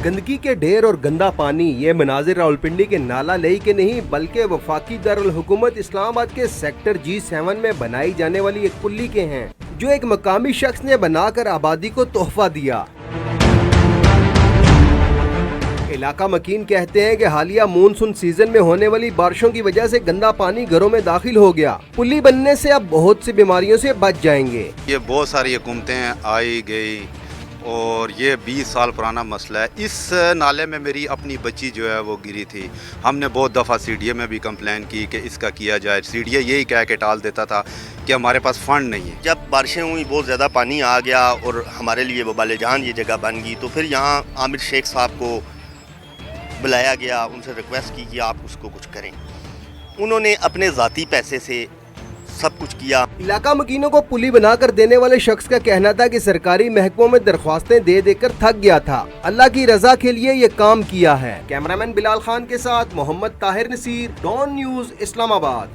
गंदगी के ढेर और गंदा पानी, ये मनाजिर रावलपिंडी के नाला लेई के नहीं बल्कि वफाकी दारुल हुकूमत इस्लामाबाद के सेक्टर G7 में बनाई जाने वाली एक पुल्ली के हैं, जो एक मकामी शख्स ने बनाकर आबादी को तोहफा दिया। इलाका मकीन कहते हैं कि हालिया मानसून सीजन में होने वाली बारिशों की वजह से गंदा पानी घरों में दाखिल हो गया। पुल्ली बनने से अब बहुत सी बीमारियों से बच जाएंगे। ये बहुत सारी हुकूमतें आई गई और ये 20 साल पुराना मसला है। इस नाले में मेरी अपनी बच्ची जो है वो गिरी थी। हमने बहुत दफ़ा CDA में भी कंप्लेन की कि इसका किया जाए। CDA यही कह के टाल देता था कि हमारे पास फंड नहीं है। जब बारिशें हुई, बहुत ज़्यादा पानी आ गया और हमारे लिए वबाल जहान ये जगह बन गई, तो फिर यहाँ आमिर शेख साहब को बुलाया गया, उनसे रिक्वेस्ट की कि आप उसको कुछ करें। उन्होंने अपने ज़ाती पैसे से सब कुछ किया। इलाका मकीनों को पुली बनाकर देने वाले शख्स का कहना था कि सरकारी महकमों में दरख्वास्तें दे देकर थक गया था, अल्लाह की रजा के लिए ये काम किया है। कैमरामैन बिलाल खान के साथ मोहम्मद ताहिर नसीर, डॉन न्यूज़, इस्लामाबाद।